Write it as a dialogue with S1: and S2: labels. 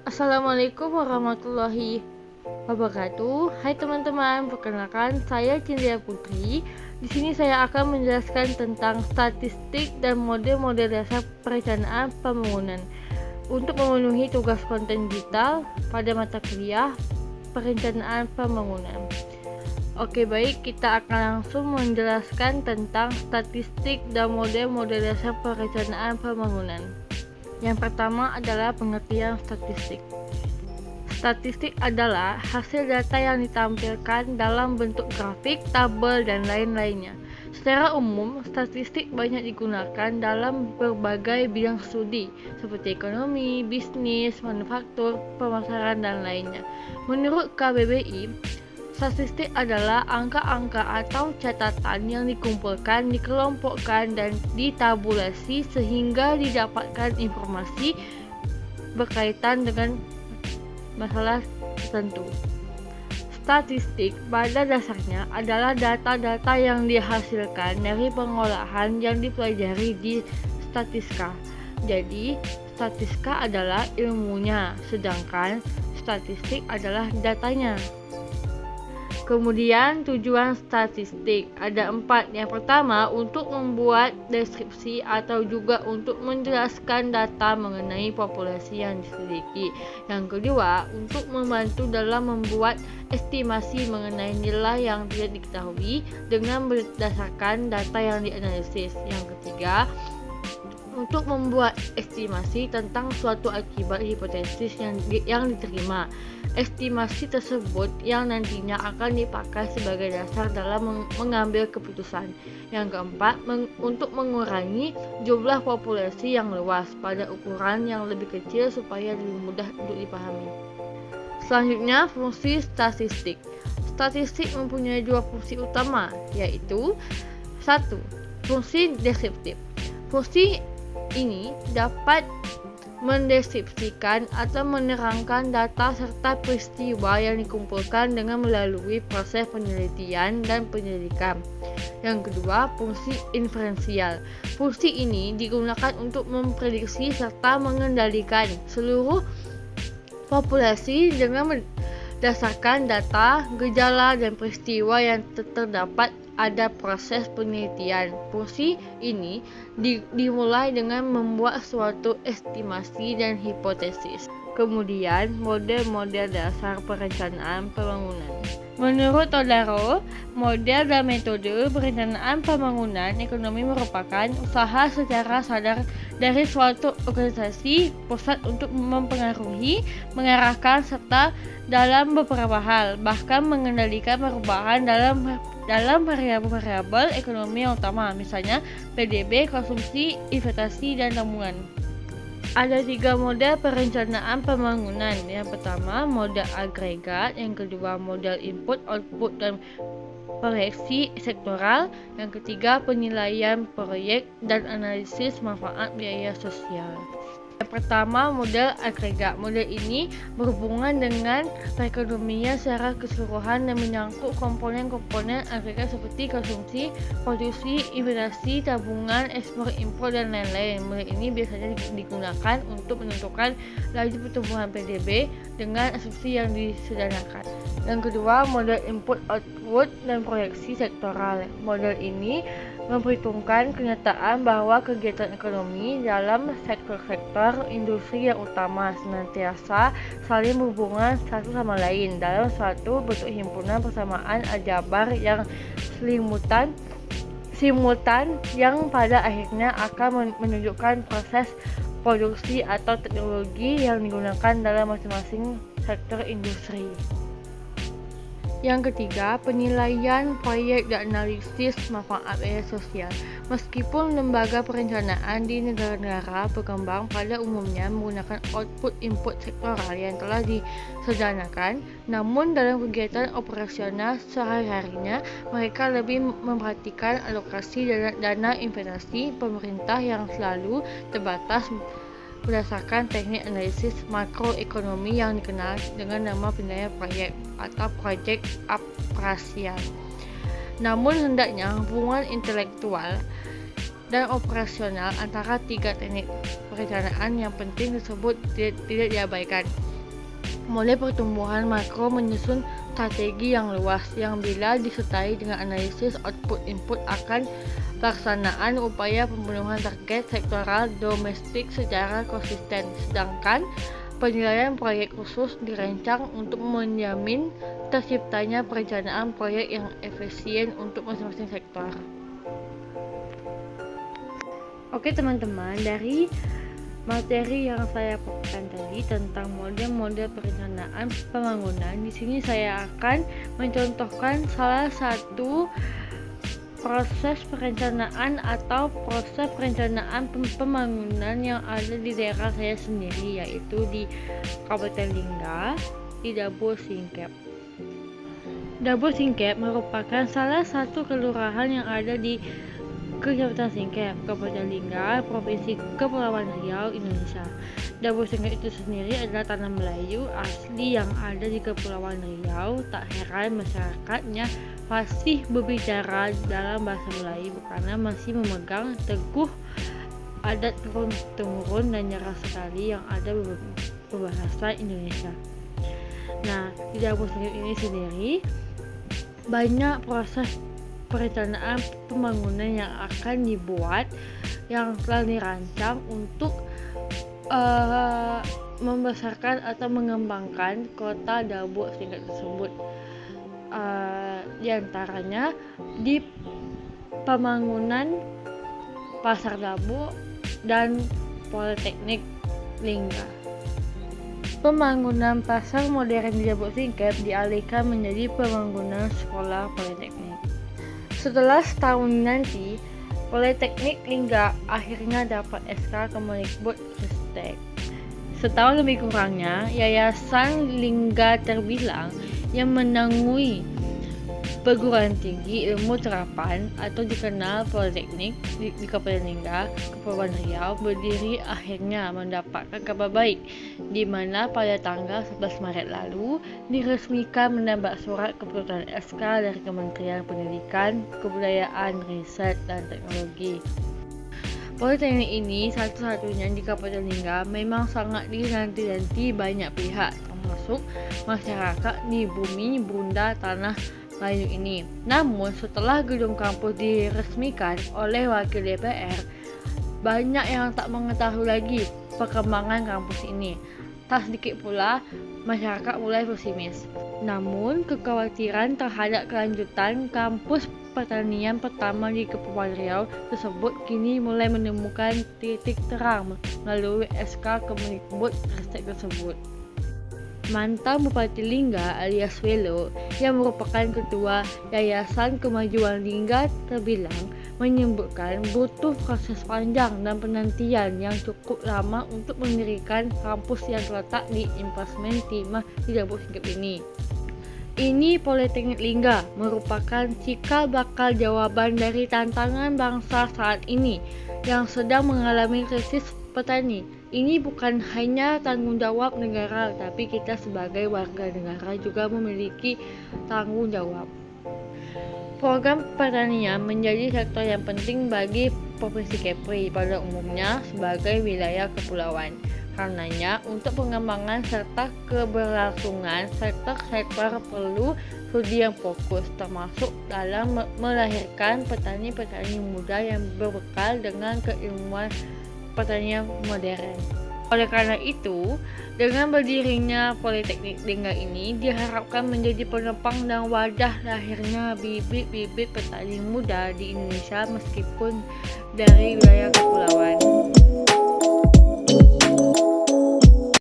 S1: Assalamualaikum warahmatullahi wabarakatuh. Hai teman-teman, perkenalkan saya Cindya Putri. Di sini saya akan menjelaskan tentang statistik dan model-model dasar perencanaan pembangunan untuk memenuhi tugas konten digital pada mata kuliah perencanaan pembangunan. Oke, baik, kita akan langsung menjelaskan tentang statistik dan model-model dasar perencanaan pembangunan. Yang pertama adalah pengertian statistik. Statistik adalah hasil data yang ditampilkan dalam bentuk grafik, tabel, dan lain-lainnya. Secara umum, statistik banyak digunakan dalam berbagai bidang studi seperti ekonomi, bisnis, manufaktur, pemasaran, dan lainnya. Menurut KBBI, statistik adalah angka-angka atau catatan yang dikumpulkan, dikelompokkan, dan ditabulasi sehingga didapatkan informasi berkaitan dengan masalah tertentu. Statistik pada dasarnya adalah data-data yang dihasilkan dari pengolahan yang dipelajari di statistika. Jadi, statistika adalah ilmunya, sedangkan statistik adalah datanya. Kemudian tujuan statistik ada 4. Yang pertama, untuk membuat deskripsi atau juga untuk menjelaskan data mengenai populasi yang diselidiki. Yang kedua, untuk membantu dalam membuat estimasi mengenai nilai yang tidak diketahui dengan berdasarkan data yang dianalisis. Yang ketiga, untuk membuat estimasi tentang suatu akibat hipotesis yang diterima. Estimasi tersebut yang nantinya akan dipakai sebagai dasar dalam mengambil keputusan. Yang keempat, untuk mengurangi jumlah populasi yang luas pada ukuran yang lebih kecil supaya lebih mudah untuk dipahami. Selanjutnya, fungsi statistik. Statistik mempunyai 2 fungsi utama, yaitu 1. Fungsi deskriptif. Fungsi ini dapat mendeskripsikan atau menerangkan data serta peristiwa yang dikumpulkan dengan melalui proses penelitian dan penyelidikan. Yang kedua, fungsi inferensial. Fungsi ini digunakan untuk memprediksi serta mengendalikan seluruh populasi dengan berdasarkan data, gejala, dan peristiwa yang terdapat ada proses penelitian. Fungsi ini dimulai dengan membuat suatu estimasi dan hipotesis. Kemudian, model-model dasar perencanaan pembangunan. Menurut Todaro, model dan metode perencanaan pembangunan ekonomi merupakan usaha secara sadar dari suatu organisasi pusat untuk mempengaruhi, mengarahkan, serta dalam beberapa hal, bahkan mengendalikan perubahan dalam variabel ekonomi yang utama, misalnya PDB, konsumsi, investasi, dan tabungan. Ada 3 model perencanaan pembangunan. Yang pertama, model agregat. Yang kedua, model input, output, dan proyeksi sektoral. Yang ketiga, penilaian proyek dan analisis manfaat biaya sosial. Yang pertama, model agregat. Model ini berhubungan dengan perekonomian secara keseluruhan dan menyangkut komponen-komponen agregat seperti konsumsi, produksi, investasi, tabungan, ekspor, impor, dan lain-lain. Model ini biasanya digunakan untuk menentukan laju pertumbuhan PDB dengan asumsi yang disederhanakan. Yang kedua, model input, output, dan proyeksi sektoral. Model ini memperhitungkan kenyataan bahwa kegiatan ekonomi dalam sektor-sektor industri yang utama senantiasa saling berhubungan satu sama lain dalam suatu bentuk himpunan persamaan aljabar yang simultan yang pada akhirnya akan menunjukkan proses produksi atau teknologi yang digunakan dalam masing-masing sektor industri. Yang ketiga, penilaian proyek dan analisis manfaat biaya sosial. Meskipun lembaga perencanaan di negara-negara berkembang pada umumnya menggunakan output-input sektoral yang telah disederhanakan, namun dalam kegiatan operasional sehari-harinya mereka lebih memperhatikan alokasi dana investasi pemerintah yang selalu terbatas berdasarkan teknik analisis makroekonomi yang dikenal dengan nama penilaian proyek atau project appraisal. Namun hendaknya hubungan intelektual dan operasional antara 3 teknik perencanaan yang penting tersebut tidak diabaikan. Model pertumbuhan makro menyusun strategi yang luas yang bila disertai dengan analisis output-input akan pelaksanaan upaya pemenuhan target sektoral domestik secara konsisten, sedangkan penilaian proyek khusus dirancang untuk menjamin terciptanya perencanaan proyek yang efisien untuk masing-masing sektor. Oke teman-teman, dari materi yang saya paparkan tadi tentang model-model perencanaan pembangunan, di sini saya akan mencontohkan salah satu proses perencanaan atau proses perencanaan pembangunan yang ada di daerah saya sendiri, yaitu di Kabupaten Lingga, di Dabo Singkep. Dabo Singkep merupakan salah satu kelurahan yang ada di Kecamatan Singkep, Kabupaten Lingga, Provinsi Kepulauan Riau, Indonesia. Dabo Singkep itu sendiri adalah tanah Melayu asli yang ada di Kepulauan Riau. Tak heran masyarakatnya masih berbicara dalam bahasa Melayu karena masih memegang teguh adat turun-temurun dan jarang sekali yang ada berbahasa Indonesia. Nah, di Dabo Singkep ini sendiri banyak proses perencanaan pembangunan yang akan dibuat yang telah dirancang untuk membesarkan atau mengembangkan kota Dabo Singkep tersebut. Di antaranya di pembangunan Pasar Dabo dan Politeknik Lingga. Pembangunan pasar modern di Dabo Singkep dialihkan menjadi pembangunan sekolah politeknik. Setelah setahun nanti, Politeknik Lingga akhirnya dapat SK Kemendikbudristek. Setahun lebih kurangnya, Yayasan Lingga Terbilang yang menangui perguruan tinggi ilmu terapan atau dikenal Politeknik di Kabupaten Lingga, Kepulauan Riau berdiri akhirnya mendapatkan kabar baik, di mana pada tanggal 11 Maret lalu diresmikan mendapat surat keputusan SK dari Kementerian Pendidikan, Kebudayaan, Riset, dan Teknologi. Politeknik ini satu-satunya di Kabupaten Lingga memang sangat dinanti-nanti banyak pihak, termasuk masyarakat di bumi bunda tanah Melayu ini. Namun setelah gedung kampus diresmikan oleh Wakil DPR, banyak yang tak mengetahui lagi perkembangan kampus ini. Tak sedikit pula masyarakat mulai pesimis. Namun kekhawatiran terhadap kelanjutan kampus pertanian pertama di Kepulauan Riau tersebut kini mulai menemukan titik terang melalui SK Kemendikbudristek tersebut. Mantan Bupati Lingga alias Welo yang merupakan ketua Yayasan Kemajuan Lingga Terbilang menyebutkan butuh proses panjang dan penantian yang cukup lama untuk mendirikan kampus yang terletak di Emplacement Timah di Dabo Singkep ini. Ini Politeknik Lingga merupakan cikal bakal jawaban dari tantangan bangsa saat ini yang sedang mengalami krisis petani. Ini bukan hanya tanggung jawab negara, tapi kita sebagai warga negara juga memiliki tanggung jawab. Program pertanian menjadi sektor yang penting bagi Provinsi Kepri pada umumnya sebagai wilayah kepulauan. Karenanya, untuk pengembangan serta keberlangsungan sektor perlu studi yang fokus, termasuk dalam melahirkan petani-petani muda yang berbekal dengan keilmuan pertanian modern. Oleh karena itu, dengan berdirinya Politeknik Lingga ini diharapkan menjadi penopang dan wadah lahirnya bibit-bibit petani muda di Indonesia meskipun dari wilayah kepulauan.